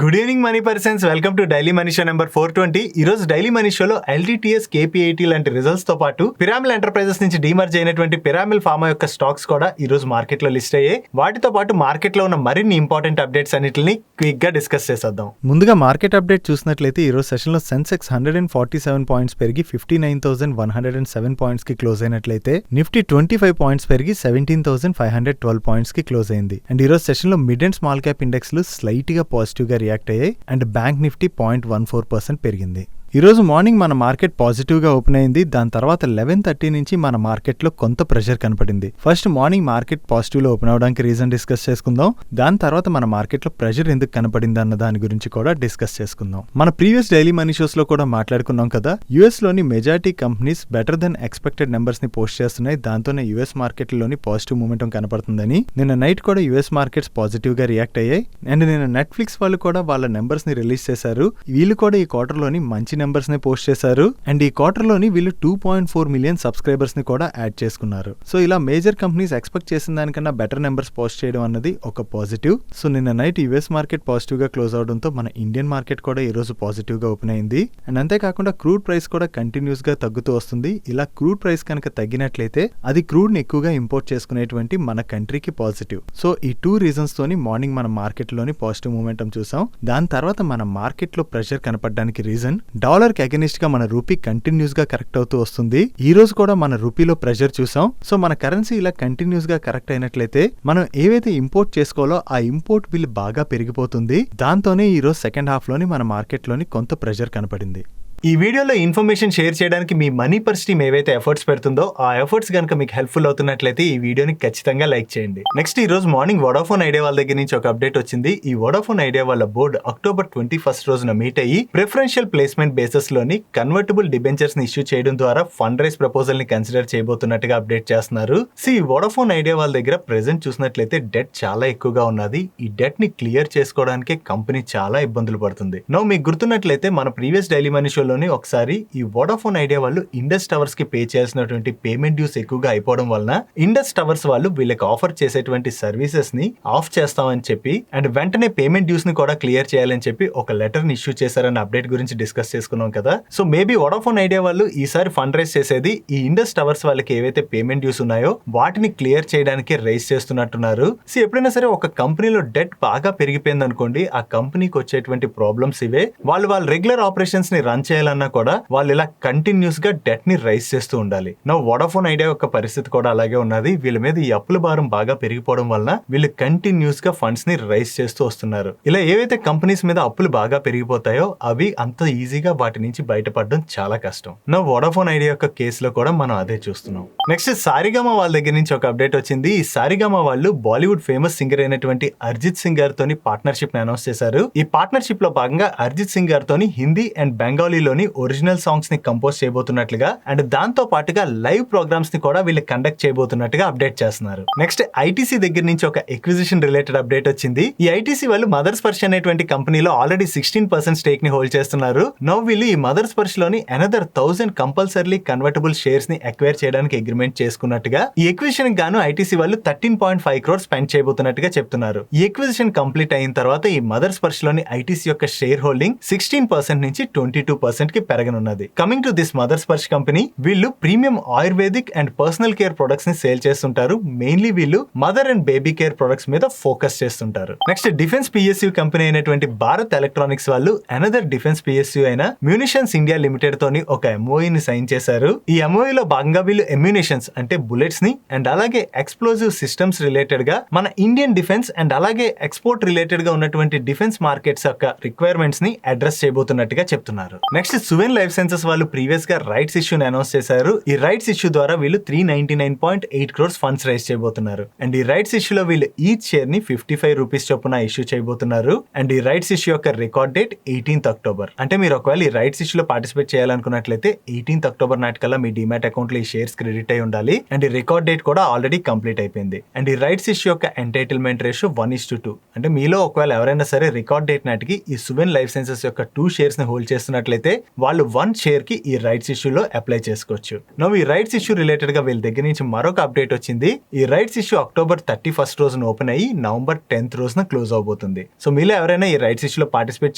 Good evening money persons, welcome to daily money show number 420. ఈ రోజు daily money షోలో LTTS, KPIT లాంటి results తో పాటు పిరామిల్ ఎంటర్ప్రైజెస్ నుంచి డీమర్జ్ అయినటువంటి పిరామిల్ ఫార్మా యొక్క స్టాక్స్ కూడా ఈ రోజు మార్కెట్ లో లిస్ట్ అయ్యాయి. వాటితో పాటు మార్కెట్ లో ఉన్న మరిన్ని ఇంపార్టెంట్ అప్డేట్స్ అన్నిటిని క్విక్ గా డిస్కస్ చేసేద్దాం. ముందుగా మార్కెట్ అప్డేట్ చూసినట్లయితే ఈ రోజు సెషన్ లో సెన్సెక్స్ 147 పాయింట్స్ పెరిగి 59,107 పాయింట్స్ కి క్లోజ్ అయినట్లయితే నిఫ్టీ 25 పాయింట్స్ పెరిగి 17,512 పాయింట్స్ కి క్లోజ్ అయింది. అండ్ ఈ రోజు సెషన్ లో mid and small cap index లు స్లైట్ గా పాజిటివ్ గా రియాక్ట్ అయ్యాయి అండ్ బ్యాంక్ నిఫ్టీ 0.14% పెరిగింది. ఈ రోజు మార్నింగ్ మన మార్కెట్ పాజిటివ్ గా ఓపెన్ అయింది. దాని తర్వాత 11:30 నుంచి మన మార్కెట్ లో కొంత ప్రెషర్ కనపడింది. ఫస్ట్ మార్నింగ్ మార్కెట్ పాజిటివ్ లో ఓపెన్ అవడానికి రీజన్ డిస్కస్ చేసుకుందాం. దాని తర్వాత మన మార్కెట్ లో ప్రెషర్ ఎందుకు కనపడింది అన్న దాని గురించి కూడా డిస్కస్ చేసుకుందాం. మన ప్రీవియస్ డైలీ మనీ షోస్ లో కూడా మాట్లాడుకున్నాం కదా, యుఎస్ లోని majority companies better than expected numbers ని పోస్ట్ చేస్తున్నాయి. దాంతోనే యుఎస్ మార్కెట్ లోని పాజిటివ్ మూమెంటం కనపడుతుందని నిన్న నైట్ కూడా యుఎస్ మార్కెట్స్ పాజిటివ్ గా రియాక్ట్ అయ్యాయి. అండ్ నిన్న నెట్ఫ్లిక్స్ వాళ్ళు కూడా వాళ్ళ నెంబర్స్ ని రిలీజ్ చేశారు. వీళ్ళు కూడా ఈ క్వార్టర్ లోని మంచి నెంబర్స్ ని పోస్ట్ చేశారు. అండ్ ఈ క్వార్టర్ లోని వీళ్ళు 2.4 మిలియన్ సబ్స్క్రైబర్స్ ని కూడా యాడ్ చేసుకున్నారు. సో ఇలా మేజర్ కంపెనీస్ ఎక్స్పెక్ట్ చేసిన దానికన్నా బెటర్ నెంబర్స్ పోస్ట్ చేయడం అన్నది ఒక పాజిటివ్. సో నిన్న నైట్ యుఎస్ మార్కెట్ పాజిటివ్ గా క్లోజ్ అవడంతో మన ఇండియన్ మార్కెట్ కూడా ఈ రోజు పాజిటివ్ గా ఓపెన్ అయింది. అండ్ అంతేకాకుండా క్రూడ్ ప్రైస్ కూడా కంటిన్యూస్ గా తగ్గుతూ వస్తుంది. ఇలా క్రూడ్ ప్రైస్ కనుక తగ్గినట్లయితే అది క్రూడ్ ని ఎక్కువగా ఇంపోర్ట్ చేసుకునేటువంటి మన కంట్రీకి పాజిటివ్. సో ఈ 2 రీజన్స్ తోని మార్నింగ్ మన మార్కెట్ లోని పాజిటివ్ మూమెంటం చూసాం. దాని తర్వాత మన మార్కెట్ లో ప్రెషర్ కనపడడానికి రీజన్ డాలర్ అగెనిస్ట్ గా మన రూపీ కంటిన్యూస్ గా కరెక్ట్ అవుతూ వస్తుంది. ఈ రోజు కూడా మన రూపీలో ప్రెషర్ చూసాం. సో మన కరెన్సీ ఇలా కంటిన్యూస్ గా కరెక్ట్ అయినట్లయితే మనం ఏవైతే ఇంపోర్ట్ చేసుకోవాలో ఆ ఇంపోర్ట్ బిల్ బాగా పెరిగిపోతుంది. దాంతోనే ఈ రోజు సెకండ్ హాఫ్ లోని మన మార్కెట్ లోని కొంత ప్రెషర్ కనపడింది. ఈ వీడియోలో ఇన్ఫర్మేషన్ షేర్ చేయడానికి మీ మనీ పర్స్ టీమ్ ఏవైతే ఎఫర్ట్స్ పెడుతుందో ఆ ఎఫర్ట్స్ కనుక మీకు హెల్ప్ఫుల్ అవుతున్నట్లయితే ఈ వీడియోని ఖచ్చితంగా లైక్ చేయండి. నెక్స్ట్ ఈ రోజు మార్నింగ్ వోడాఫోన్ ఐడియా వాళ్ళ దగ్గర నుంచి ఒక అప్డేట్ వచ్చింది. ఈ వోడాఫోన్ ఐడియా వాళ్ళ బోర్డు అక్టోబర్ 21 రోజున మీట్ అయ్యి ప్రిఫరెన్షియల్ ప్లేస్మెంట్ బేసిస్ లోని కన్వర్టబుల్ డిబెంచర్స్ ని ఇష్యూ చేయడం ద్వారా ఫండ్ రైజ్ ప్రపోజల్ ని కన్సిడర్ చేయబోతున్నట్టుగా అప్డేట్ చేస్తున్నారు. ఈ వోడాఫోన్ ఐడియా వాళ్ళ దగ్గర ప్రెసెంట్ చూసినట్లయితే డెట్ చాలా ఎక్కువగా ఉన్నది. ఈ డెట్ ని క్లియర్ చేసుకోవడానికి కంపెనీ చాలా ఇబ్బందులు పడుతుంది. నో మీకు గుర్తున్నట్లయితే మన ప్రీవియస్ డైలీ మనీ షోలోని ఒకసారి ఈ వోడాఫోన్ ఐడియా వాళ్ళు ఇండస్ టవర్స్ కి పే చేయాల్సినటువంటి పేమెంట్ డ్యూస్ ఎక్కువగా అయిపోవడం వలన ఇండస్ టవర్స్ వాళ్ళు వీళ్ళకి ఆఫర్ చేసేటువంటి సర్వీసెస్ ని ఆఫ్ చేస్తామని చెప్పి అండ్ వెంటనే పేమెంట్ డ్యూస్ ని కూడా క్లియర్ చేయాలని చెప్పి ఒక లెటర్ ని ఇష్యూ చేశారన్న అప్డేట్ గురించి డిస్కస్ చేసుకున్నాం కదా. సో మేబీ వోడాఫోన్ ఐడియా వాళ్ళు ఈసారి ఫండ్ రైజ్ చేసేది ఈ ఇండస్ టవర్స్ వాళ్ళకి ఏవైతే పేమెంట్ డ్యూస్ ఉన్నాయో వాటిని క్లియర్ చేయడానికి రైజ్ చేస్తున్నట్టున్నారు. సో ఎప్పుడైనా సరే ఒక కంపెనీలో డెట్ బాగా పెరిగిపోయింది అనుకోండి, ఆ కంపెనీకి వచ్చేటువంటి ప్రాబ్లమ్స్ ఇవే. వాళ్ళ రెగ్యులర్ ఆపరేషన్స్ ని రన్ చేయాలన్నా కూడా వాళ్ళు ఇలా కంటిన్యూస్ గా డెట్ ని రైజ్ చేస్తూ ఉండాలి. నా వోడాఫోన్ ఐడియా యొక్క పరిస్థితి కూడా అలాగే ఉన్నది. వీళ్ళ మీద ఈ అప్పుల భారం బాగా పెరిగిపోవడం వలన వీళ్ళు కంటిన్యూస్ గా ఫండ్స్ ని రైజ్ చేస్తూ వస్తున్నారు. ఇలా ఏవైతే కంపెనీస్ మీద అప్పులు బాగా పెరిగిపోతాయో అవి అంత ఈజీగా వాటి నుంచి బయటపడడం చాలా కష్టం. నా వోడాఫోన్ ఐడియా యొక్క కేసులో కూడా మనం అదే చూస్తున్నాం. నెక్స్ట్ సారిగామా వాళ్ళ దగ్గర నుంచి ఒక అప్డేట్ వచ్చింది. ఈ సారిగామా వాళ్ళు బాలీవుడ్ ఫేమస్ సింగర్ అయినటువంటి అరిజిత్ సింగ్ గారితో పార్ట్నర్షిప్ ని అనౌన్స్ చేశారు. ఈ పార్ట్నర్షిప్ లో భాగంగా అరిజిత్ సింగ్ గారితో హిందీ అండ్ బెంగాలీలోని ఒరిజినల్ సాంగ్స్ ని కంపోజ్ చేయబోతున్నట్లుగా అండ్ దాంతో పాటుగా లైవ్ ప్రోగ్రామ్స్ ని కూడా వీళ్ళు కండక్ట్ చేయబోతున్నట్టుగా అప్డేట్ చేస్తున్నారు. నెక్స్ట్ ఐటీసీ దగ్గర నుంచి ఒక ఎక్విజిషన్ రిలేటెడ్ అప్డేట్ వచ్చింది. ఈ ఐటీసీ వాళ్ళు మదర్ స్పర్శ్ అనేటువంటి కంపెనీలో ఆల్రెడీ 16% స్టేక్ ని హోల్డ్ చేస్తున్నారు. నౌ వీళ్ళు ఈ మదర్ స్పర్శ్ లోని అనదర్ 1000 కంపల్సరీ కన్వర్టబుల్ షేర్స్ ని అక్వైర్ చేయడానికి అగ్రిమెంట్ చేసుకున్నట్టుగా ఈ ఎక్విజిషన్ గాను ఐటీసీ వాళ్ళు 13.5 crores స్పెండ్ చేయబోతున్నట్టుగా చెప్తున్నారు. ఈ ఎక్విజిషన్ కంప్లీట్ అయిన తర్వాత ఈ మదర్ స్పర్శ్ లోని ఐటీసీ యొక్క షేర్ హోల్డింగ్ 16% నుంచి 22% కి పెరగనున్నది. Coming to this mother Sparsh company, వీళ్ళు premium ayurvedic and personal care products ని సేల్ చేస్తుంటారు. మెయిన్లీ వీళ్ళు mother and baby care products మీద ఫోకస్ చేస్తుంటారు. నెక్స్ట్ డిఫెన్స్ పిఎస్యూ కంపెనీ అయినటువంటి భారత్ ఎలక్ట్రానిక్స్ వాళ్ళు అనదర్ డిఫెన్స్ పిఎస్యూ అయిన మ్యూనిషన్స్ ఇండియా లిమిటెడ్ తోని ఒక ఎంఓఈ ని సైన్ చేశారు. ఈ ఎంఓఈ లో భాగంగా వీళ్ళు ఎమ్యూనిషన్స్ అంటే బుల్లెట్స్ ని అండ్ అలాగే ఎక్స్ప్లోజివ్ సిస్టమ్స్ రిలేటెడ్ గా మన ఇండియన్ డిఫెన్స్ అండ్ అలాగే ఎక్స్పోర్ట్ రిలేటెడ్ గా ఉన్నటువంటి డిఫెన్స్ మార్కెట్స్ యొక్క రిక్వైర్మెంట్స్ ని అడ్రస్ చేయబోతున్నట్టుగా చెప్తున్నారు. నెక్స్ట్ సువెన్ లైఫ్ సైన్సెస్ వాళ్ళు ప్రీవియస్ గా రైట్స్ ఇష్యూని అనౌన్స్ చేశారు. ఈ రైట్స్ ఇష్యూ ద్వారా వీళ్ళు 399.8 crores ఫండ్స్ రైజ్ చేయబోతున్నారు. అండ్ ఈ రైట్స్ ఇష్యూలో వీళ్ళు ఈచ్ షేర్ ని 55 రూపీస్ చొప్పున ఇష్యూ చేయబోతున్నారు. అండ్ ఈ రైట్స్ ఇష్యూ యొక్క రికార్డ్ డేట్ 18th October. అంటే మీరు ఒకవేళ ఈ రైట్స్ ఇష్యూలో పార్టిసిపేట్ చేయాలనుకున్నట్లయితే 18th October నాటికల్లా మీ డిమాట్ అకౌంట్ లో ఈ షేర్స్ క్రెడిట్ అయి ఉండాలి. అండ్ ఈ రికార్డ్ డేట్ కూడా ఆల్రెడీ కంప్లీట్ అయిపోయింది. అండ్ ఈ రైట్స్ ఇష్యూ యొక్క ఎంటైటిల్మెంట్ రేషియో 1:2. అంటే మీలో ఒకవేళ ఎవరైనా సరే రికార్డ్ డేట్ నాటికి ఈ సువెన్ లైఫ్ సైన్సెస్ యొక్క 2 షేర్స్ ని హోల్డ్ చేస్తున్నట్లయితే వాళ్ళు 1 షేర్ కి ఈ రైట్స్ ఇష్యూలో అప్లై చేసుకోవచ్చు. ఈ రైట్స్ ఇష్యూ రిలేటెడ్ గా వీళ్ళ దగ్గర నుంచి మరొక అప్డేట్ వచ్చింది. ఈ రైట్స్ ఇష్యూ అక్టోబర్ 31 రోజున ఓపెన్ అయ్యి నవంబర్ 10 రోజున క్లోజ్ అవబోతుంది. సో మీలో ఎవరైనా ఈ రైట్స్ ఇష్యూలో పార్టిసిపేట్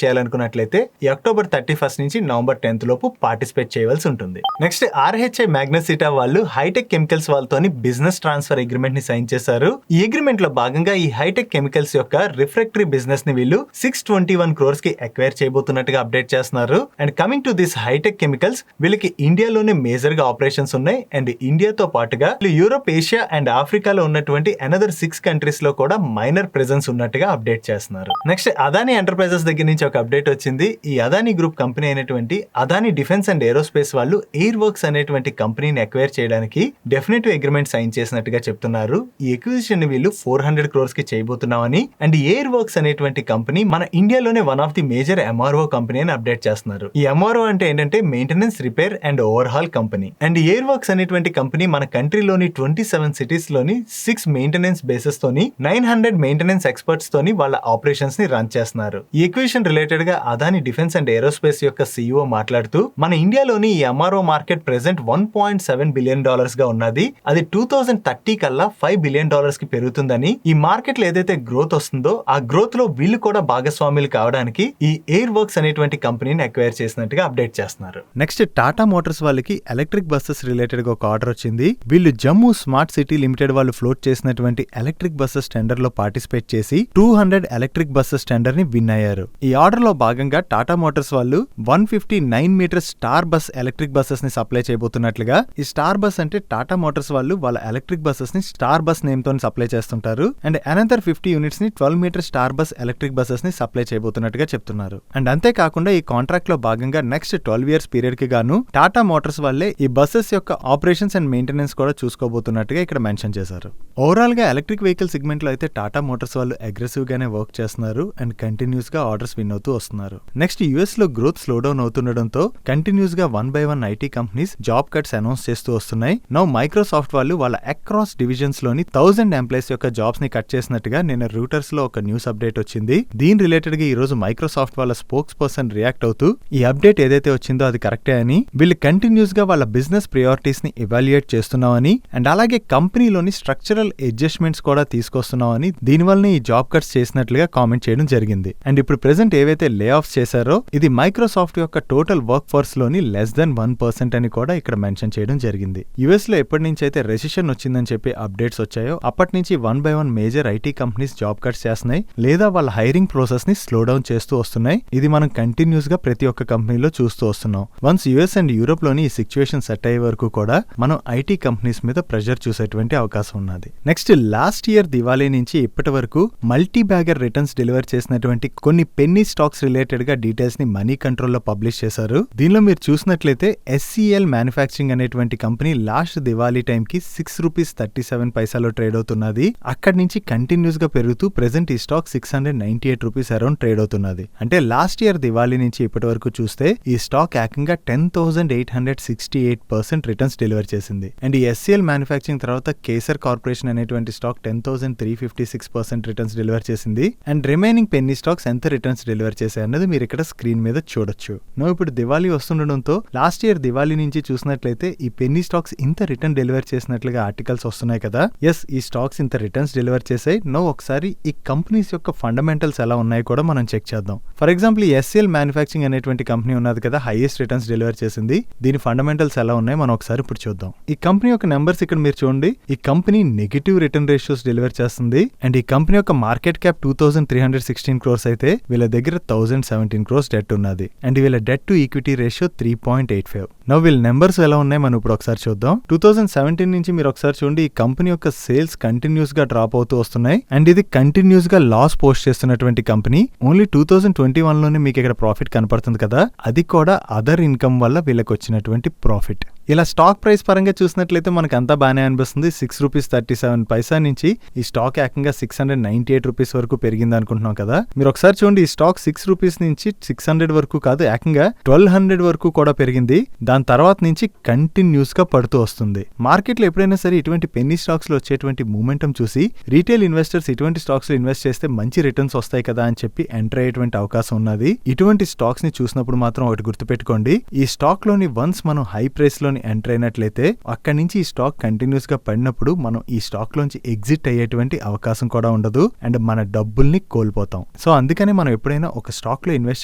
చేయాలనుకున్నట్లయితే ఈ అక్టోబర్ 31 నుంచి నవంబర్ 10 లోపు పార్టిసిపేట్ చేయవలసి ఉంటుంది. నెక్స్ట్ RHI Magnesita వాళ్ళు హైటెక్ కెమికల్స్ వాళ్ళతోని బిజినెస్ ట్రాన్స్ఫర్ అగ్రిమెంట్ ని సైన్ చేశారు. ఈ అగ్రిమెంట్ లో భాగంగా ఈ హైటెక్ కెమికల్స్ యొక్క రిఫ్రాక్టరీ బిజినెస్ ని వీళ్ళు 621 crores కి అక్వైర్ చేయబోతున్నట్టుగా అప్డేట్ చేస్తున్నారు. And coming to this Hitech Chemicals, వీళ్ళకి ఇండియాలోనే మేజర్ గా ఆపరేషన్స్ ఉన్నాయి. అండ్ ఇండియాతో పాటుగా యూరోప్, ఏషియా అండ్ ఆఫ్రికాలో ఉన్నటువంటి అనదర్ 6 కంట్రీస్ లో కూడా మైనర్ ప్రెజెన్స్ ఉన్నట్టుగా అప్డేట్ చేస్తున్నారు. నెక్స్ట్ అదానీ ఎంటర్ప్రైజెస్ దగ్గర నుంచి ఒక అప్డేట్ వచ్చింది. ఈ అదానీ గ్రూప్ కంపెనీ అయినటువంటి అదానీ డిఫెన్స్ అండ్ ఏరోస్పేస్ వాళ్ళు ఎయిర్ వర్క్స్ అనేటువంటి కంపెనీని అక్వైర్ చేయడానికి డెఫినెటివ్ అగ్రిమెంట్ సైన్ చేసినట్టుగా చెప్తున్నారు. ఈ ఎక్విజిషన్ ని వీళ్ళు 400 crores కి చేయబోతున్నామని, అండ్ ఎయిర్ వర్క్స్ అనేటువంటి కంపెనీ మన ఇండియాలోనే one of the major MRO company అని అప్డేట్ చేస్తున్నారు. ఈ MRO అంటే ఏంటంటే maintenance, repair and overhaul company. And air works అనేటువంటి కంపెనీ మన కంట్రీలోని 27 సిటీస్ లోని 6 మెయింటెనెన్స్ బేసెస్ తోని 900 మెయింటెనెన్స్ ఎక్స్పర్ట్స్ తోని వాళ్ళ ఆపరేషన్స్ ని రన్ చేస్తున్నారు. ఈ ఎక్విజిషన్ రిలేటెడ్ గా అదాని డిఫెన్స్ అండ్ ఏరోస్పేస్ యొక్క CEO మాట్లాడుతూ, మన ఇండియాలోని ఈ MRO మార్కెట్ ప్రెసెంట్ $1.7 billion గా ఉన్నది. అది 2030 కల్లా $5 billion కి పెరుగుతుందని, ఈ మార్కెట్ లో ఏదైతే గ్రోత్ వస్తుందో ఆ గ్రోత్ లో వీళ్ళు కూడా భాగస్వాములు కావడానికి ఈ ఎయిర్ వర్క్స్ అనేటువంటి కంపెనీని అక్వైర్ చేసినట్టుగా అప్డేట్ చేస్తున్నారు. నెక్స్ట్ టాటా మోటార్స్ వాళ్ళకి ఎలక్ట్రిక్ బస్సెస్ రిలేటెడ్ గా ఒక ఆర్డర్ వచ్చింది. వీళ్ళు జమ్మూ స్మార్ట్ సిటీ లిమిటెడ్ వాళ్ళు ఫ్లోట్ చేసినటువంటి ఎలక్ట్రిక్ బస్సెస్ టెండర్ లో పార్టిసిపేట్ చేసి 200 ఎలక్ట్రిక్ బస్సెస్ టెండర్ ని విన్ అయ్యారు. ఈ ఆర్డర్ లో భాగంగా టాటా మోటార్స్ వాళ్ళు 159 metres star bus electric buses ని సప్లై చేయబోతున్నట్లుగా, ఈ స్టార్ బస్ అంటే టాటా మోటార్స్ వాళ్ళు వాళ్ళ ఎలక్ట్రిక్ బస్సెస్ ని స్టార్ బస్ నేమ్ తో సప్లై చేస్తుంటారు. అండ్ అనదర్ 50 యూనిట్స్ ని 12 metre star bus electric buses ని సప్లై చేయబోతున్నట్టుగా చెప్తున్నారు. అండ్ అంతేకాకుండా ఈ కాంట్రాక్ట్ లో భాగంగా నెక్స్ట్ 12 years పీరియడ్ కి గాను టాటా మోటార్స్ వాళ్ళే ఈ బస్సెస్ యొక్క ఆపరేషన్స్ అండ్ మెయింటెనెన్స్ కూడా చూసుకోబోతున్నట్టుగా ఇక్కడ మెన్షన్ చేశారు. ఓవరాల్ గా ఎలక్ట్రిక్ వెహికల్ సెగ్మెంట్ లో అయితే టాటా మోటార్స్ వాళ్ళు అగ్రెసివ్ గానే వర్క్ చేస్తున్నారు అండ్ కంటిన్యూస్ గా ఆర్డర్స్ విన్ అవుతూ వస్తున్నారు. నెక్స్ట్ US లో గ్రోత్ స్లో డౌన్ అవుతుండడంతో కంటిన్యూస్ గా 1 by 1 IT companies job cuts announce చేస్తూ వస్తున్నాయి. నౌ మైక్రోసాఫ్ట్ వాళ్ళు వాళ్ళ అక్రాస్ డివిజన్స్ లోని 1000 ఎంప్లాయీస్ యొక్క జాబ్స్ ని కట్ చేసినట్టుగా నిన్న రూటర్స్ లో ఒక న్యూస్ అప్డేట్ వచ్చింది. దీని రిలేటెడ్ గా ఈ రోజు మైక్రోసాఫ్ట్ వాళ్ళ స్పోక్స్ పర్సన్ రియాక్ట్ అవుతూ, ఈ అప్డేట్ ఏదైతే వచ్చిందో అది కరెక్టే అని, వీళ్ళు కంటిన్యూస్ గా వాళ్ళ బిజినెస్ ప్రియారిటీస్ ని ఎవాల్యుయేట్ చేస్తున్నామని, అండ్ అలాగే కంపెనీలోని స్ట్రక్చరల్ అడ్జస్ట్మెంట్స్ కూడా తీసుకొస్తున్నామని, దీనివల్ల ఈ జాబ్ కట్స్ చేసినట్లుగా కామెంట్ చేయడం జరిగింది. అండ్ ఇప్పుడు ప్రెసెంట్ ఏవైతే లే ఆఫ్స్ చేశారో ఇది మైక్రోసాఫ్ట్ యొక్క టోటల్ వర్క్ ఫోర్స్ లోని less than 1% అని కూడా ఇక్కడ మెన్షన్ చేయడం జరిగింది. US లో ఎప్పటి నుంచి అయితే రెసిషన్ వచ్చిందని చెప్పి అప్డేట్స్ వచ్చాయో అప్పటి నుంచి 1 by 1 major IT companies job cuts చేస్తున్నాయి, లేదా వాళ్ళ హైరింగ్ ప్రాసెస్ ని స్లో డౌన్ చేస్తూ వస్తున్నాయి. ఇది మనం కంటిన్యూస్ గా ప్రతి ఒక్క కంపెనీలో చూస్తూ వస్తున్నాం. వన్స్ US అండ్ యూరోప్ లోని ఈ సిచ్యువేషన్ సెట్ అయ్యే వరకు కూడా మనం IT కంపెనీస్ మీద ప్రెషర్ చూసేటువంటి అవకాశం ఉన్నది. నెక్స్ట్ లాస్ట్ ఇయర్ దివాళీ నుంచి ఇప్పటి వరకు మల్టీ బ్యాగర్ రిటర్న్స్ డెలివర్ చేసినటువంటి కొన్ని పెన్నీ స్టాక్స్ రిలేటెడ్ గా డీటెయిల్స్ ని మనీ కంట్రోల్ లో పబ్లిష్ చేశారు. దీనిలో మీరు చూసినట్లయితే SCL మ్యానుఫ్యాక్చరింగ్ అనేటువంటి కంపెనీ లాస్ట్ దివాళీ టైం కి ₹6.37 ట్రేడ్ అవుతున్నది. అక్కడి నుంచి కంటిన్యూస్ గా పెరుగుతూ ప్రెసెంట్ ఈ స్టాక్ ₹698 అరౌండ్ ట్రేడ్ అవుతున్నది. అంటే లాస్ట్ ఇయర్ దివాళీ నుంచి ఇప్పటి వరకు చూస్తే ఈ స్టాక్ ఏకంగా 10,868% రిటర్న్స్ డెలివర్ చేసింది. అండ్ ఈ SCL మ్యానుఫ్యాక్చరింగ్ తర్వాత కేసర్ కార్పొరేషన్ అనేటువంటి స్టాక్ 10,356% రిటర్న్స్ డెలివర్ చేసింది. అండ్ రిమైనింగ్ పెన్నీ స్టాక్స్ ఎంత రిటర్న్స్ డెలివర్ చేశాయి అన్నది మీరు ఇక్కడ స్క్రీన్ మీద చూడొచ్చు. ఇప్పుడు దివాళీ వస్తుండడంతో లాస్ట్ ఇయర్ దివాళీ నుంచి చూసినట్లయితే ఈ పెన్నీ స్టాక్స్ ఇంత రిటర్న్ డెలివర్ చేసినట్లుగా ఆర్టికల్స్ వస్తున్నాయి కదా. ఎస్, ఈ స్టాక్స్ ఇంత రిటర్న్స్ డెలివర్ చేసాయి. ఒకసారి ఈ కంపెనీస్ యొక్క ఫండమెంటల్స్ ఎలా ఉన్నాయి కూడా మనం చెక్ చేద్దాం. ఫర్ ఎగ్జాంపుల్ ఈ SCL మ్యానుఫ్యాక్చరింగ్ అనేటువంటి కంపెనీ ఉన్నది కదా, హైయెస్ట్ రిటర్న్స్ డెలివర్ చేసింది. దీని ఫండమెంటల్స్ ఎలా ఉన్నాయి మనం ఒకసారి ఇప్పుడు చూద్దాం. ఈ కంపెనీ యొక్క నెంబర్స్ ఇక్కడ మీరు చూడండి. ఈ company negative return ratios deliver చేస్తుంది. అండ్ ఈ కంపెనీ యొక్క మార్కెట్ క్యాప్ 2,316 crores అయితే వీళ్ళ దగ్గర 1,017 crores డెట్ ఉన్నది. అండ్ వీళ్ళ డెట్ టు ఈక్విటీ రేషియో 3.85. వీళ్ళ నెంబర్స్ ఎలా ఉన్నాయి మనం ఇప్పుడు ఒకసారి చూద్దాం. 2017 నుంచి మీరు ఒకసారి చూడండి, ఈ కంపెనీ యొక్క సేల్స్ కంటిన్యూస్ గా డ్రాప్ అవుతూ వస్తున్నాయి. అండ్ ఇది కంటిన్యూస్ గా లాస్ పోస్ట్ చేస్తున్నటువంటి కంపెనీ. ఓన్లీ 2021 లోనే మీకు ఇక్కడ ప్రాఫిట్ కనపడుతుంది కదా, అది కూడా అదర్ ఇన్కమ్ వల్ల వీళ్ళకి వచ్చినటువంటి ప్రాఫిట్. ఇలా స్టాక్ ప్రైస్ పరంగా చూసినట్లయితే మనకు అంతా బాగానే అనిపిస్తుంది. ₹6.37 నుంచి ఈ స్టాక్ ఏకంగా ₹698 వరకు పెరిగింది అనుకుంటున్నాం కదా. మీరు ఒకసారి చూడండి, ఈ స్టాక్ ₹6 నుంచి 600 వరకు కాదు, ఏకంగా 1200 వరకు కూడా పెరిగింది. దాని తర్వాత నుంచి కంటిన్యూస్ గా పడుతూ వస్తుంది. మార్కెట్ లో ఎప్పుడైనా సరే ఇటువంటి పెన్నీ స్టాక్స్ లో వచ్చేటువంటి మూమెంటం చూసి రీటైల్ ఇన్వెస్టర్స్ ఇటువంటి స్టాక్స్ లో ఇన్వెస్ట్ చేస్తే మంచి రిటర్న్స్ వస్తాయి కదా అని చెప్పి ఎంటర్ అయ్యేటువంటి అవకాశం ఉన్నది. ఇటువంటి స్టాక్స్ ని చూసినప్పుడు మాత్రం ఒకటి గుర్తుపెట్టుకోండి, ఈ స్టాక్ లోని వన్స్ మనం హై ప్రైస్ లోని ఎంటర్ అయినట్లయితే అక్కడి నుంచి ఈ స్టాక్ కంటిన్యూస్ గా పడినప్పుడు మనం ఈ స్టాక్ లోంచి ఎగ్జిట్ అయ్యేటువంటి అవకాశం కూడా ఉండదు అండ్ మన డబ్బుల్ని కోల్పోతాం. సో అందుకనే మనం ఎప్పుడైనా ఒక స్టాక్ లో ఇన్వెస్ట్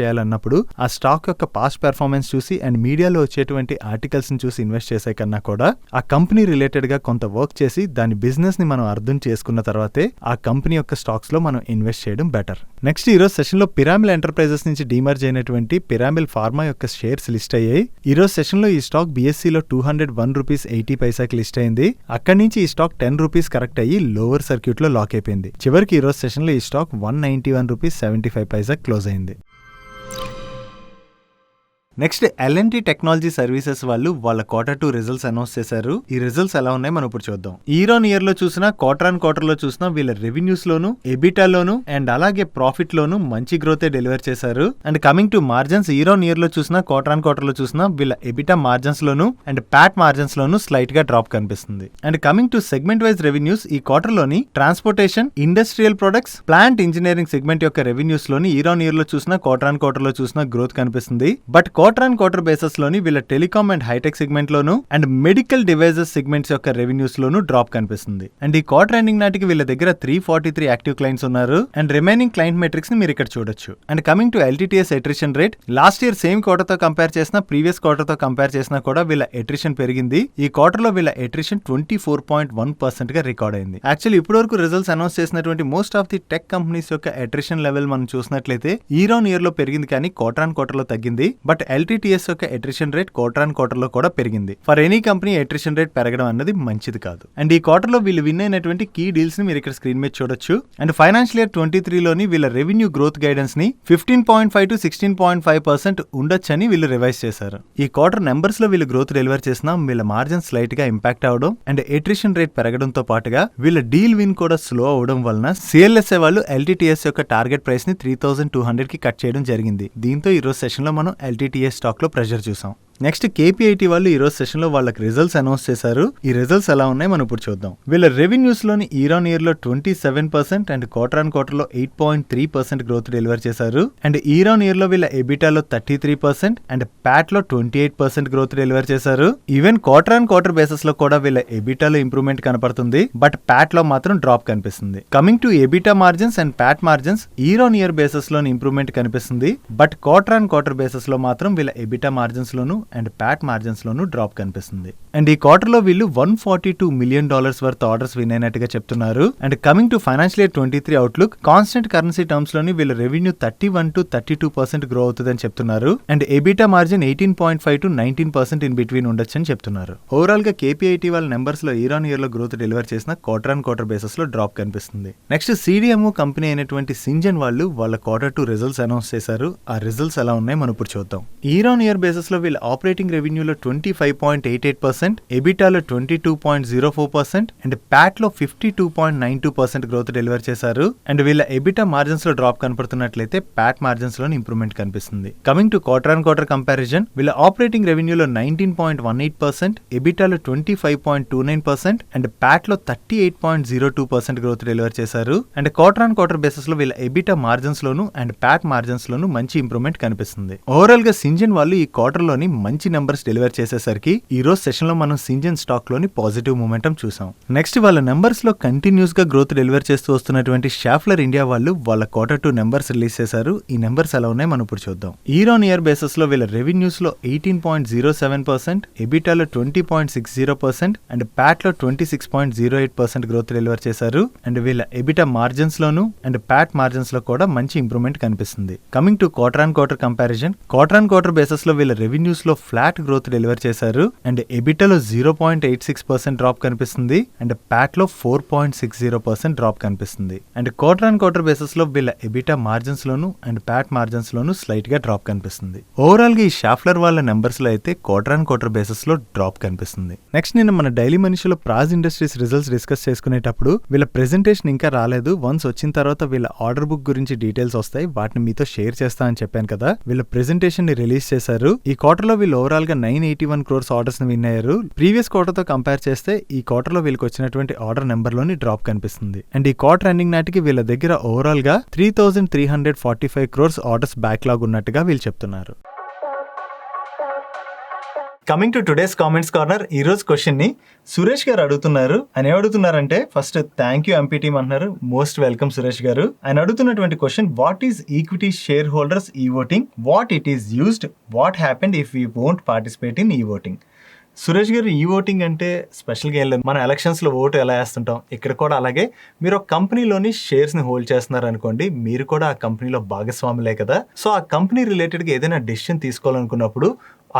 చేయాలన్నప్పుడు ఆ స్టాక్ యొక్క పాస్ట్ పెర్ఫార్మెన్స్ చూసి అండ్ మీడియాలో వచ్చేటువంటి ఆర్టికల్స్ ని చూసి ఇన్వెస్ట్ చేసే కన్నా కూడా ఆ కంపెనీ రిలేటెడ్ గా కొంత వర్క్ చేసి దాని బిజినెస్ ని మనం అర్థం చేసుకున్న తర్వాతే ఆ కంపెనీ యొక్క స్టాక్స్ లో మనం ఇన్వెస్ట్ చేయడం బెటర్. నెక్స్ట్ ఈ రోజు సెషన్ లో పిరామిల్ ఎంటర్ప్రైజెస్ నుంచి డీమర్జ్ అయినటువంటి పిరామిల్ ఫార్మా యొక్క షేర్స్ లిస్ట్ అయ్యాయి. ఈ రోజు సెషన్ లో ఈ స్టాక్ BSE లో ₹201.80 లిస్ట్ అయింది. అక్కడి నుంచి ఈ స్టాక్ ₹10 కరెక్ట్ అయ్యి లోవర్ సర్క్యూట్ లో లాక్ అయిపోయింది. చివరికి ఈ రోజు సెషన్ లో ఈ స్టాక్ ₹191.75 క్లోజ్ అయింది. నెక్స్ట్ L&T టెక్నాలజీ సర్వీసెస్ వాళ్ళు వాళ్ళ Q2 రిజల్ట్స్ అనౌన్స్ చేశారు. ఈ రిజల్ట్స్ ఎలా ఉన్నాయి మనం ఇప్పుడు చూద్దాం. ఇయర్ ఆన్ ఇయర్ లో చూసినా క్వార్టర్ ఆన్ క్వార్టర్ లో చూసినా వీళ్ళ రెవెన్యూస్ లోను ఎబిటాలోను అండ్ అలాగే ప్రాఫిట్ లోను మంచి గ్రోత్ డెలివర్ చేశారు. And coming to margins, year on year లో చూసినా క్వార్టర్ ఆన్ క్వార్టర్ లో చూసినా వీళ్ళ ఎబిటా మార్జిన్స్ లోను and PAT margins loan slight గా డ్రాప్ కనిపిస్తుంది. And coming to segment wise revenues, ఈ క్వార్టర్ లోని transportation, industrial products, plant engineering segment యొక్క రెవెన్యూస్ లోని ఇయర్ ఆన్ ఇయర్ లో చూసినా క్వార్టర్ ఆన్ క్వార్టర్ లో చూసినా గ్రోత్ కనిపిస్తుంది. But quarter on quarter basis లోని వీళ్ళ టెలికామ్ అండ్ హైటెక్ సెగ్మెంట్ లోను అండ్ మెడికల్ డివైజెస్ సెగ్మెంట్స్ యొక్క రెవెన్యూస్ లోను డ్రాప్ కనిపిస్తుంది. అండ్ ఈ క్వార్టర్ ఎండింగ్ నాటికి వీళ్ళ దగ్గర 343 యాక్టివ్ క్లయింట్స్ ఉన్నారు. అండ్ రిమైనింగ్ క్లయింట్ మెట్రిక్స్ ని మీరు ఇక్కడ చూడొచ్చు. And coming to LTTS attrition rate, last year same quarter తో కంపేర్ చేసినా ప్రీవియస్ క్వార్టర్ తో కంపేర్ చేసినా కూడా వీళ్ళ అట్రిషన్ పెరిగింది. ఈ క్వార్టర్ లో వీళ్ళ అట్రిషన్ 24.1% గా రికార్డ్ అయింది. యాక్చువల్లీ ఇప్పటి వరకు రిజల్ట్స్ అనౌన్స్ చేసినటువంటి most of the tech companies యొక్క అట్రిషన్ లెవెల్ మనం చూసినట్లయితే ఇయర్ ఆన్ ఇయర్ లో పెరిగింది కానీ క్వార్టర్ ఆన్ క్వార్టర్ లో తగ్గింది. బట్ LTTS యొక్క attrition rate quarter on quarter లో కూడా పెరిగింది. For any company attrition rate పెరగడం అన్నది మంచిది కాదు. అండ్ ఈ క్వార్టర్ లో వీళ్ళు విన్ అయినటువంటి కీ డీల్స్ ని మీరు ఇక్కడ స్క్రీన్ మీద చూడొచ్చు. అండ్ ఫైనాన్షియల్ ఇయర్ 23 లోని వీళ్ళ రెవెన్యూ గ్రోత్ గైడెన్స్ ని 15.5 to 16.5% ఉండొచ్చని వీళ్ళు రివైజ్ చేశారు. ఈ క్వార్టర్ నెంబర్స్ లో వీళ్ళు గ్రోత్ డెలివర్ చేసినా వీళ్ళ మార్జిన్ స్లైట్ గా ఇంపాక్ట్ అవడం అండ్ అట్రిషన్ రేట్ పెరగడంతో పాటుగా వీళ్ళ డీల్ విన్ కూడా స్లో అవడం వలన CLSA వాళ్ళు LTTS యొక్క టార్గెట్ ప్రైస్ ని 3200 కి కట్ చేయడం జరిగింది. దీంతో ఈ రోజు సెషన్ లో మనం LTTS స్టాక్ లో ప్రెషర్ చూసాం. నెక్స్ట్ KPIT వాళ్ళు ఈ రోజు సెషన్ లో వాళ్ళకి రిజల్ట్స్ అనౌన్స్ చేశారు. ఈ రిజల్ట్స్ ఎలా ఉన్నాయి మనం ఇప్పుడు చూద్దాం. వీళ్ళ రెవెన్యూస్ లోని ఇయర్ ఆన్ ఇయర్ లో 27% అండ్ క్వార్టర్ ఆన్ క్వార్టర్ లో 8.3% గ్రోత్ డెలివర్ చేశారు. అండ్ ఇయర్ ఆన్ ఇయర్ లో వీళ్ళ ఎబిటాలో 33% అండ్ ప్యాట్ లో 28% గ్రోత్ డెలివర్ చేశారు. Even quarter on quarter basis లో కూడా వీళ్ళ ఎబిటాలో ఇంప్రూవ్మెంట్ కనపడుతుంది. బట్ ప్యాట్ లో మాత్రం డ్రాప్ కనిపిస్తుంది. Coming to EBITDA margins and PAT margins, year on year basis లోని ఇంప్రూవ్మెంట్ కనిపిస్తుంది. But quarter on quarter basis లో మాత్రం వీళ్ళ ఎబిటా మార్జిన్స్ లోను and PAT margins loan drop కనిపిస్తుంది. అండ్ ఈ క్వార్టర్ లో వీళ్ళు $142 million వర్త్ ఆర్డర్స్ విన్ అయినట్టుగా చెప్తున్నారు. And coming to financial year 23 outlook, constant currency terms లోని వీళ్ళ రెవెన్యూ 31 to 32% గ్రో అవుతుందని చెప్తున్నారు. And EBITDA margin 18.5 to 19% in between ఉండొచ్చని చెప్తున్నారు. ఓవరాల్ గా KPIT వాళ్ళ నెంబర్స్ లో ఇయర్ ఆన్ ఇయర్ లో గ్రోత్ డెలివర్ చేసిన క్వార్టర్ ఆన్ క్వార్టర్ బేసిస్ లో డ్రాప్ కనిపిస్తుంది. నెక్స్ట్ CDMO కంపెనీ అయినటువంటి సింజన్ వాళ్ళు వాళ్ళ Q2 రిజల్ట్స్ అనౌన్స్ చేశారు. ఆ రిజల్ట్స్ ఎలా ఉన్నాయి మనం ఇప్పుడు చూద్దాం. ఇయర్ ఆన్ ఇయర్ బేసిస్ లో వీళ్ళ ఆపరేటింగ్ రెవెన్యూలో 25.88%, ఎబిటాలో 22.04% అండ్ ప్యాట్ లో 52.92% గ్రోత్ డెలివర్ చేశారు. అండ్ వీళ్ళ ఎబిటా మార్జిన్స్ లో డ్రాప్ కనపడుతున్నట్లయితే ప్యాట్ మార్జిన్స్ లో ఇంప్రూవ్మెంట్ కనిపిస్తుంది. Coming to quarter on quarter comparison, వీళ్ళ ఆపరేటింగ్ రెవెన్యూలో 19.18%, ఎబిటాలో 25.29% అండ్ ప్యాట్ లో 38.02% గ్రోత్ డెలివర్ చేశారు. And quarter on quarter basis లో వీళ్ళ ఎబిటా మార్జిన్స్ లోను అండ్ ప్యాట్ మార్జిన్స్ లోను మంచి ఇంప్రూవ్మెంట్ కనిపిస్తుంది. ఓవరాల్ గా సింజన్ వాళ్ళు ఈ క్వార్టర్ లోని మంచి నెంబర్స్ డెలివర్ చేసేసరికి ఈ రోజు సెషన్ లో మనం సింజన్ స్టాక్ లోని పాజిటివ్ మూమెంటం చూసాం. నెక్స్ట్ వాళ్ళ నెంబర్స్ లో కంటిన్యూస్ గా గ్రోత్ డెలివర్ చేస్తూ వస్తున్నటువంటి షాఫ్లర్ ఇండియా వాళ్ళు వాళ్ళ Q2 నెంబర్స్ రిలీజ్ చేశారు. ఈ నెంబర్స్ ఎలా ఉన్నాయి మనం ఇప్పుడు చూద్దాం. ఇయర్ ఆన్ ఇయర్ బేసిస్ లో వీళ్ళ రెవెన్యూస్ లో 18.07%, ఎబిటాలో 20.60% అండ్ ప్యాట్ లో 26.08% గ్రోత్ డెలివర్ చేశారు. అండ్ వీళ్ళ ఎబిటా మార్జిన్స్ లోను అండ్ ప్యాట్ మార్జిన్స్ లో కూడా మంచి ఇంప్రూవ్మెంట్ కనిపిస్తుంది. Coming to quarter on quarter comparison, quarter on quarter basis లో వీళ్ళ రెవెన్యూస్ లో ఫ్లాట్ గ్రోత్ డెలివర్ చేశారు. అండ్ ఎబిటాలో 0.86% డ్రాప్ కనిపిస్తుంది. అండ్ ప్యాట్ లో 4.60% డ్రాప్ కనిపిస్తుంది. And quarter on quarter basis లో వీళ్ళ ఎబిటా మార్జిన్స్ లోను and PAT margins loan slight గా డ్రాప్ కనిపిస్తుంది. ఓవరాల్ గా ఈ షాఫ్లర్ వాళ్ళ నెంబర్స్ లో అయితే క్వార్టర్ ఆన్ క్వార్టర్ బేసిస్ లో డ్రాప్ కనిపిస్తుంది. నెక్స్ట్ నిన్న మన డైలీ మనీషలో ప్రాజ్ ఇండస్ట్రీస్ రిజల్ట్స్ డిస్కస్ చేసుకునేటప్పుడు వీళ్ళ ప్రెజెంటేషన్ ఇంకా రాలేదు. వన్స్ వచ్చిన తర్వాత వీళ్ళ ఆర్డర్ బుక్ గురించి డీటెయిల్స్ వస్తాయి, వాటిని మీతో షేర్ చేస్తా అని చెప్పాను కదా. వీళ్ళ ప్రెజెంటేషన్ ని రిలీజ్ చేశారు. ఈ క్వార్టర్ లో వీళ్ళు ఓవరాల్ గా 981 crores ఆర్డర్స్ ని విన్ అయ్యారు. ప్రీవియస్ క్వార్టర్ తో కంపేర్ చేస్తే ఈ క్వార్టర్ లో వీళ్ళకి వచ్చినటువంటి ఆర్డర్ నెంబర్ లోని డ్రాప్ కనిపిస్తుంది. అండ్ ఈ క్వార్టర్ ఎండింగ్ నాటికి వీళ్ళ దగ్గర ఓవరాల్ గా 3,345 crores ఆర్డర్స్ బ్యాక్లాగ్ ఉన్నట్టుగా వీళ్ళు చెప్తున్నారు. Coming to today's comments corner, ఈ రోజు క్వశ్చన్ ని సురేష్ గారు అడుగుతున్నారు. ఆయన ఏమడుగుతున్నారంటే, first thank you MP team అంటున్నారు. మోస్ట్ వెల్కమ్ సురేష్ గారు. ఆయన అడుగుతున్నటువంటి question, what is equity share holders e voting, what it is used, what happened if we won't participate in e voting. Suresh గారు, ఈ ఓటింగ్ అంటే స్పెషల్గా ఏం లేదు. మన ఎలక్షన్స్లో ఓటు ఎలా వేస్తుంటాం, ఇక్కడ కూడా అలాగే మీరు ఒక కంపెనీలోని షేర్స్ని హోల్డ్ చేస్తున్నారు అనుకోండి, మీరు కూడా ఆ కంపెనీలో భాగస్వాములే కదా. సో ఆ కంపెనీ రిలేటెడ్గా ఏదైనా డెసిషన్ తీసుకోవాలనుకున్నప్పుడు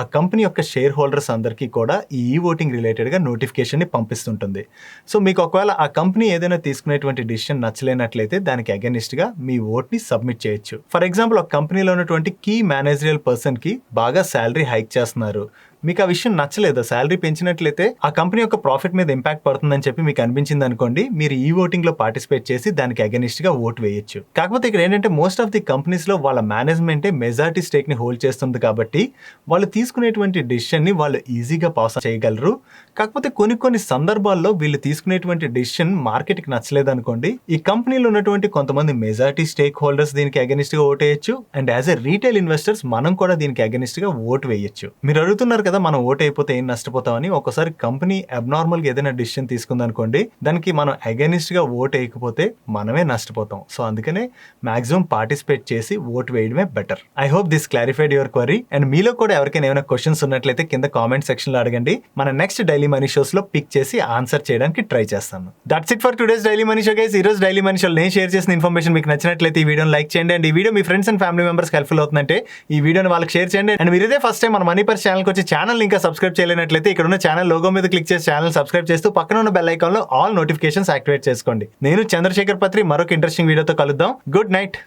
ఆ కంపెనీ యొక్క షేర్ హోల్డర్స్ అందరికీ కూడా ఈ ఓటింగ్ రిలేటెడ్గా నోటిఫికేషన్ని పంపిస్తుంటుంది. సో మీకు ఒకవేళ ఆ కంపెనీ ఏదైనా తీసుకునేటువంటి డిసిషన్ నచ్చలేనట్లయితే దానికి అగెనిస్ట్గా మీ ఓట్ని సబ్మిట్ చేయొచ్చు. ఫర్ ఎగ్జాంపుల్, ఒక కంపెనీలో ఉన్నటువంటి కీ మేనేజరియల్ పర్సన్కి బాగా శాలరీ హైక్ చేస్తున్నారు, మీకు ఆ విషయం నచ్చలేదు, శాలరీ పెంచినట్లయితే ఆ కంపెనీ యొక్క ప్రాఫిట్ మీద ఇంపాక్ట్ పడుతుందని చెప్పి మీకు అనిపించింది అనుకోండి, మీరు ఈ ఓటింగ్ లో పార్టిసిపేట్ చేసి దానికి అగెనిస్ట్ గా ఓట్ వేయొచ్చు. కాకపోతే ఇక్కడ ఏంటంటే, మోస్ట్ ఆఫ్ ది కంపెనీస్ లో వాళ్ళ మేనేజ్మెంటే మెజారిటీ స్టేక్ ని హోల్డ్ చేస్తుంది కాబట్టి వాళ్ళు తీసుకునేటువంటి డిసిషన్ ని వాళ్ళు ఈజీగా పాస్ చేయగలరు. కాకపోతే కొన్ని సందర్భాల్లో వీళ్ళు తీసుకునేటువంటి డిసిషన్ మార్కెట్ కి నచ్చలేదు అనుకోండి, ఈ కంపెనీలో ఉన్నటువంటి కొంతమంది మెజారిటీ స్టేక్ హోల్డర్స్ దీనికి అగెనిస్ట్ గా ఓట్ వేయచ్చు. And as a retail investors మనం కూడా దీనికి అగెనిస్ట్ గా ఓట్ వేయచ్చు. మీరు అడుగుతున్నారు కదా, మనం ఓట్ అయిపోతే ఏం నష్టపోతామని. ఒకసారి కంపెనీ అబ్నార్మల్ గా ఏదైనా డిసిషన్ తీసుకుందనుకోండి, దానికి మనం అగెనిస్ట్ గా ఓట్ వేయకపోతే మనమే నష్టపోతాం. సో అందుకనే మాక్సిమం పార్టిసిపేట్ చేసి ఓట్ వేయడమే better. I hope this clarified your query. And మీలో కూడా ఎవరికైనా ఏమైనా క్వశ్చన్స్ ఉన్నట్లయితే కింద కామెంట్ సెక్షన్ లో అడగండి. మన నెక్స్ట్ డైలీ మనీ షోస్ లో పిక్ చేసి ఆన్సర్ చేయడానికి ట్రై చేస్తాను. That's it for today's daily money show guys. ఈ రోజు డైలీ మనీ షో నేను షేర్ చేసిన ఇన్ఫర్మేషన్ మీకు నచ్చినట్లయితే ఈ వీడియోని లైక్ చేయండి. అండ్ ఈ video me friends and family members helpful అవుతుందంటే ఈ వీడియోని వాళ్ళకి షేర్ చేయండి. అండ్ మీరు ఇదే ఫస్ట్ టైం మన మనీ పర్స్ ఛానల్కి వచ్చి ఛానల్ ఇంకా సబ్స్క్రైబ్ చేయలేనట్లయితే ఇక్కడ ఉన్న ఛానల్ లోగో మీద క్లిక్ చేసి ఛానల్ సబ్స్క్రైబ్ చేస్తూ పక్కన ఉన్న బెల్ ఐకాన్ లో ఆల్ నోటిఫికేషన్స్ యాక్టివేట్ చేసుకోండి. నేను చంద్రశేఖర్ పత్రి మరొక ఇంట్రెస్టింగ్ వీడియోతో కలుద్దాం. Good night.